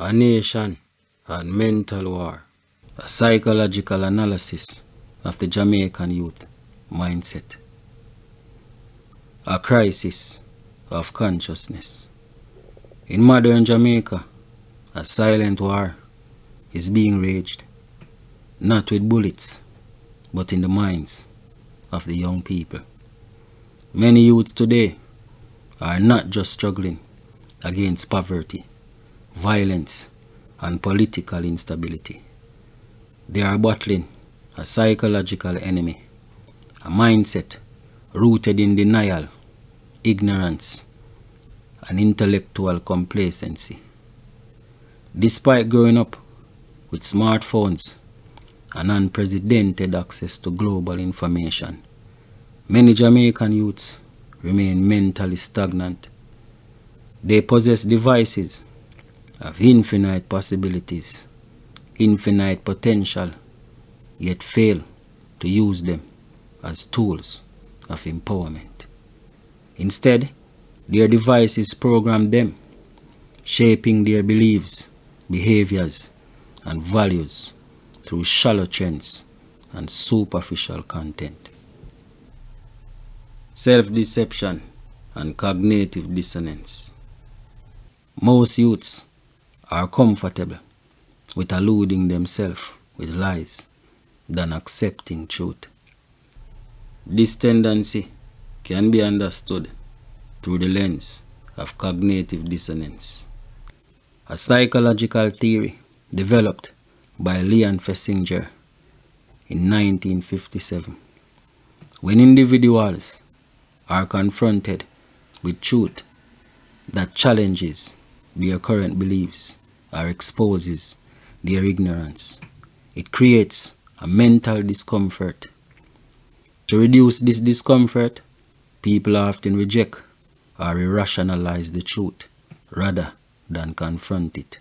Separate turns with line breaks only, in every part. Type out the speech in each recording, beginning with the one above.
A nation had mental war, a psychological analysis of the Jamaican youth mindset, a crisis of consciousness. In modern Jamaica, a silent war is being waged, not with bullets, but in the minds of the young people. Many youths today are not just struggling against poverty, violence, and political instability. They are battling a psychological enemy, a mindset rooted in denial, ignorance, and intellectual complacency. Despite growing up with smartphones and unprecedented access to global information, many Jamaican youths remain mentally stagnant. They possess devices of infinite possibilities, infinite potential, yet fail to use them as tools of empowerment. Instead, their devices program them, shaping their beliefs, behaviors, and values through shallow trends and superficial content. Self-deception and cognitive dissonance. Most youths are comfortable with eluding themselves with lies than accepting truth. This tendency can be understood through the lens of cognitive dissonance, a psychological theory developed by Leon Festinger in 1957. When individuals are confronted with truth that challenges their current beliefs or exposes their ignorance, it creates a mental discomfort. To reduce this discomfort, people often reject or irrationalize the truth rather than confront it.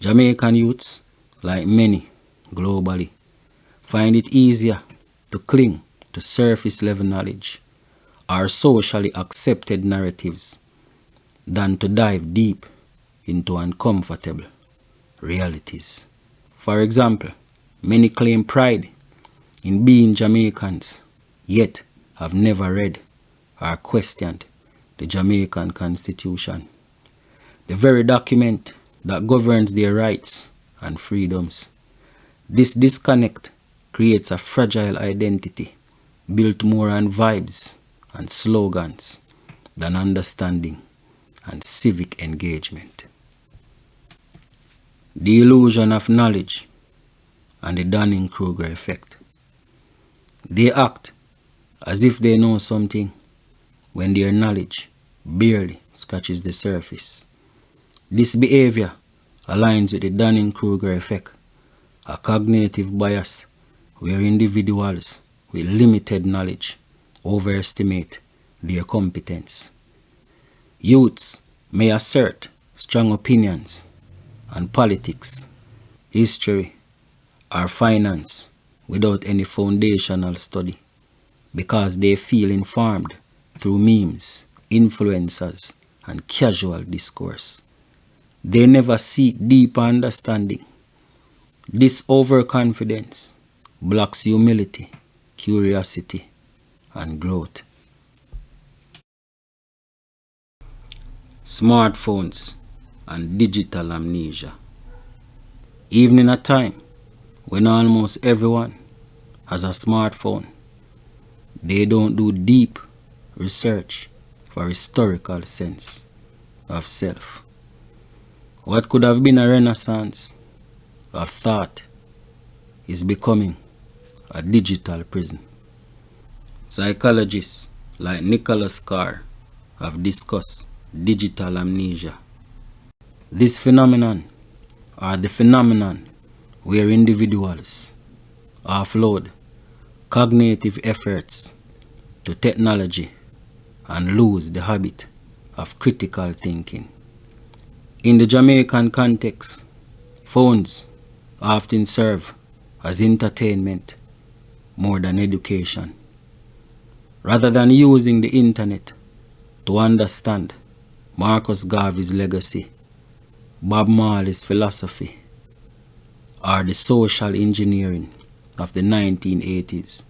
Jamaican youths, like many globally, find it easier to cling to surface-level knowledge or socially accepted narratives than to dive deep into uncomfortable realities. For example, many claim pride in being Jamaicans, yet have never read or questioned the Jamaican Constitution, the very document that governs their rights and freedoms. This disconnect creates a fragile identity built more on vibes and slogans than understanding and civic engagement. The illusion of knowledge and the Dunning-Kruger effect. They act as if they know something when their knowledge barely scratches the surface. This behavior aligns with the Dunning-Kruger effect, a cognitive bias where individuals with limited knowledge overestimate their competence. Youths may assert strong opinions on politics, history, or finance without any foundational study because they feel informed through memes, influencers, and casual discourse. They never seek deeper understanding. This overconfidence blocks humility, curiosity, and growth. Smartphones and digital amnesia. Even in a time when almost everyone has a smartphone, they don't do deep research for historical sense of self. What could have been a renaissance of thought is becoming a digital prison. Psychologists like Nicholas Carr have discussed digital amnesia. This phenomenon, or the phenomenon where individuals offload cognitive efforts to technology and lose the habit of critical thinking. In the Jamaican context, phones often serve as entertainment more than education. Rather than using the internet to understand Marcus Garvey's legacy, Bob Marley's philosophy, or the social engineering of the 1980s.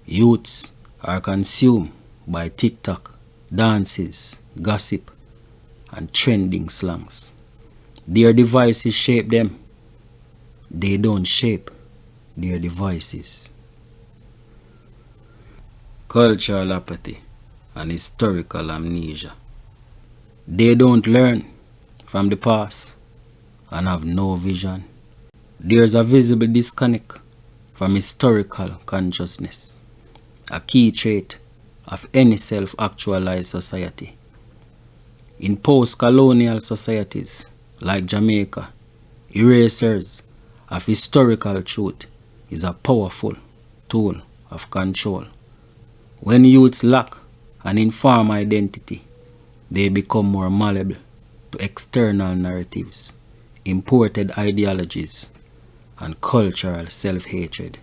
Youths are consumed by TikTok, dances, gossip, and trending slangs. Their devices shape them. They don't shape their devices. Cultural apathy and historical amnesia. They don't learn from the past and have no vision. There's a visible disconnect from historical consciousness, a key trait of any self-actualized society. In post-colonial societies like Jamaica, erasers of historical truth is a powerful tool of control. When youths lack an informed identity, they become more malleable to external narratives, imported ideologies, and cultural self-hatred.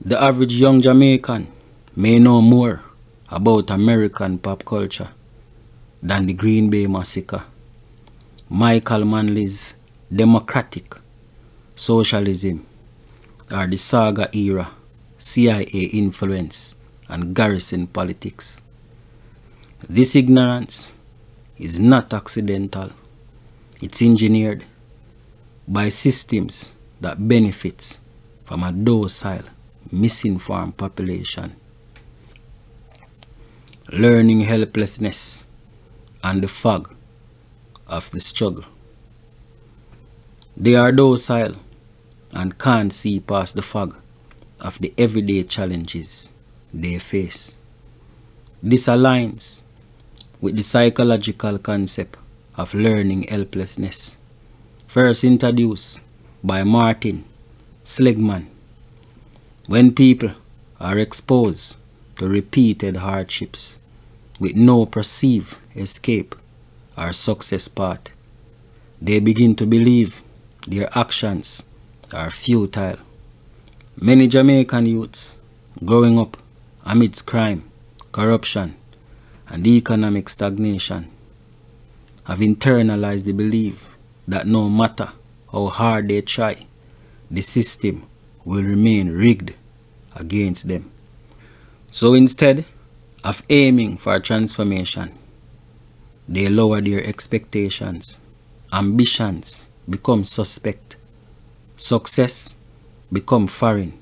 The average young Jamaican may know more about American pop culture than the Green Bay Massacre, Michael Manley's Democratic Socialism, or the Saga era CIA influence and garrison politics. This ignorance is not accidental. It's engineered by systems that benefits from a docile, misinformed population. Learning helplessness and the fog of the struggle. They are docile and can't see past the fog of the everyday challenges they face. This aligns with the psychological concept of learning helplessness, first introduced by Martin Seligman. When people are exposed to repeated hardships with no perceived escape or success path, they begin to believe their actions are futile. Many Jamaican youths growing up amidst crime, corruption, and economic stagnation have internalized the belief that no matter how hard they try, the system will remain rigged against them. So instead of aiming for transformation, they lower their expectations. Ambitions become suspect. Success becomes foreign.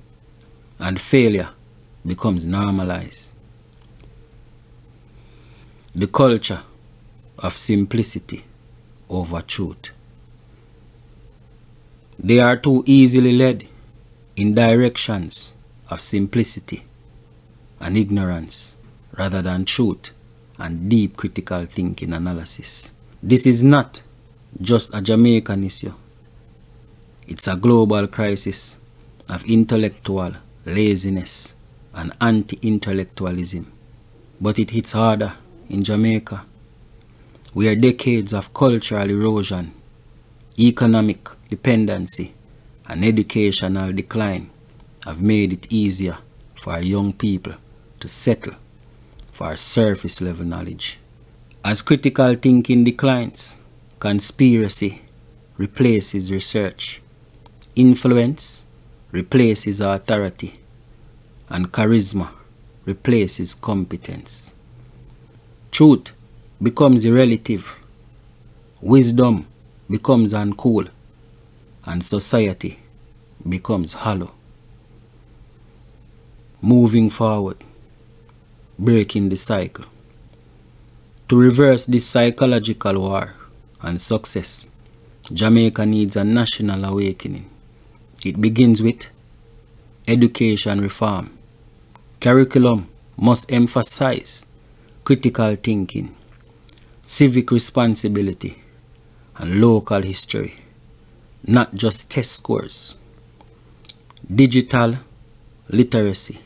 And failure becomes normalized. The culture of simplicity over truth. They are too easily led in directions of simplicity and ignorance rather than truth and deep critical thinking analysis. This is not just a Jamaican issue. It's a global crisis of intellectual laziness and anti-intellectualism. But it hits harder in Jamaica, where decades of cultural erosion, economic dependency, and educational decline have made it easier for young people to settle for surface level knowledge. As critical thinking declines, conspiracy replaces research, influence replaces authority, and charisma replaces competence. Truth becomes irrelative, wisdom becomes uncool, and society becomes hollow. Moving forward, breaking the cycle. To reverse this psychological war and success, Jamaica needs a national awakening. It begins with education reform. Curriculum must emphasize critical thinking, civic responsibility, and local history, not just test scores. Digital literacy.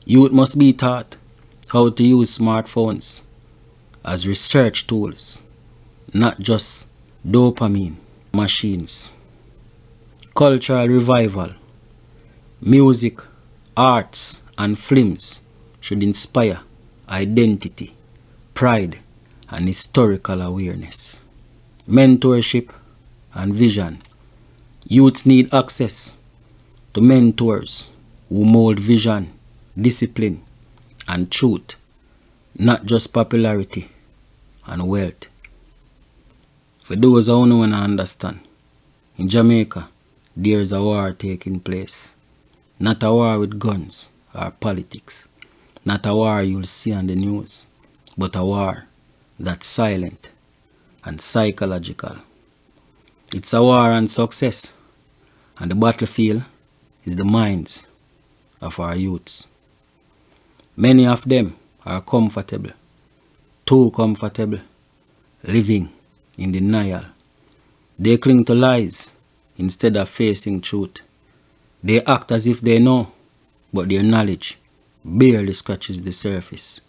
Youth must be taught how to use smartphones as research tools, not just dopamine machines. Cultural revival. Music, arts, and films should inspire identity, pride, and historical awareness. Mentorship and vision. Youths need access to mentors who mold vision, discipline, and truth, not just popularity and wealth. For those who don't understand, in Jamaica, there is a war taking place. Not a war with guns or politics. Not a war you'll see on the news, but a war that's silent and psychological. It's a war on success, and the battlefield is the minds of our youths. Many of them are comfortable, too comfortable, living in denial. They cling to lies instead of facing truth. They act as if they know, but their knowledge barely scratches the surface.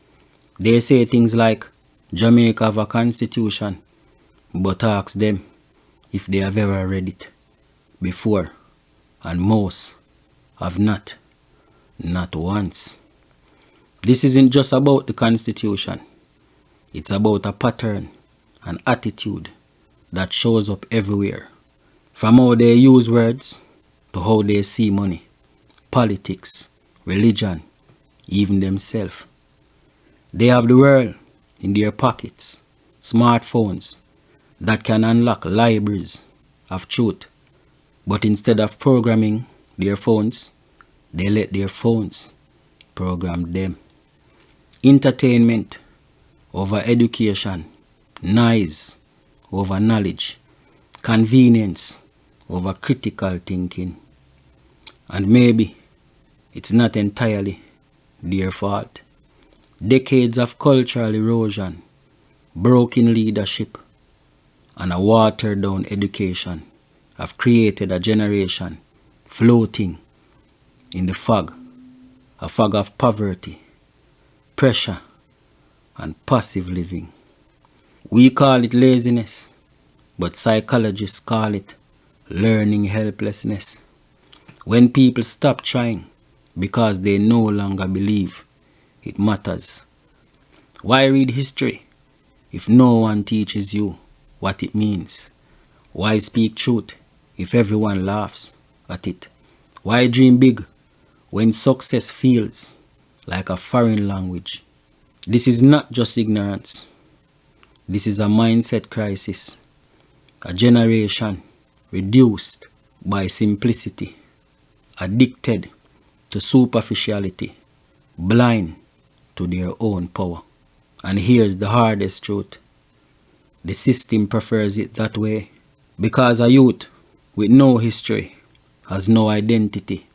They say things like, Jamaica have a constitution, but ask them if they have ever read it before, and most have not once. This isn't just about the constitution. It's about a pattern, an attitude that shows up everywhere. From how they use words to how they see money, politics, religion, even themselves. They have the world in their pockets, smartphones that can unlock libraries of truth. But instead of programming their phones, they let their phones program them. Entertainment over education, noise over knowledge, convenience over critical thinking. And maybe it's not entirely their fault. Decades of cultural erosion, broken leadership, and a watered down education have created a generation floating in the fog, a fog of poverty, pressure, and passive living. We call it laziness, but psychologists call it learning helplessness. When people stop trying because they no longer believe it matters. Why read history if no one teaches you what it means? Why speak truth if everyone laughs at it? Why dream big when success feels like a foreign language? This is not just ignorance. This is a mindset crisis. A generation reduced by simplicity, addicted to superficiality, blind to their own power. And here's the hardest truth. The system prefers it that way because a youth with no history has no identity.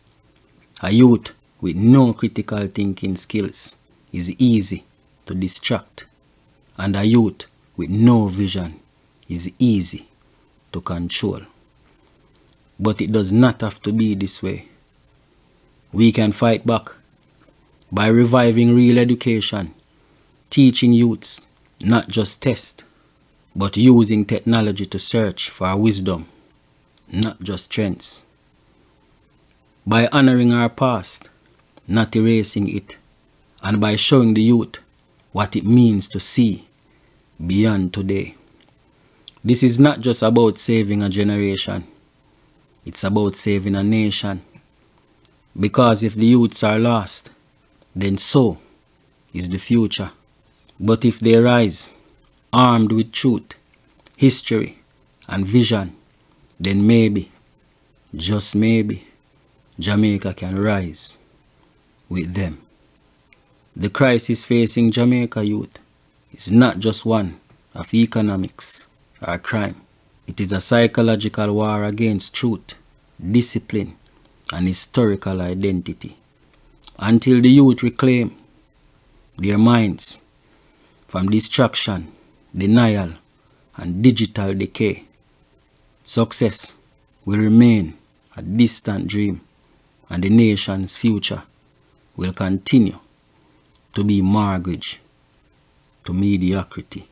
A youth with no critical thinking skills is easy to distract. And a youth with no vision is easy to control. But it does not have to be this way. We can fight back by reviving real education, teaching youths not just test, but using technology to search for wisdom, not just trends. By honoring our past, not erasing it, and by showing the youth what it means to see beyond today. This is not just about saving a generation, it's about saving a nation. Because if the youths are lost, then so is the future. But if they rise, armed with truth, history, and vision, then maybe, just maybe, Jamaica can rise with them. The crisis facing Jamaica youth is not just one of economics or crime. It is a psychological war against truth, discipline, and historical identity. Until the youth reclaim their minds from distraction, denial, and digital decay, success will remain a distant dream, and the nation's future will continue to be mortgaged to mediocrity.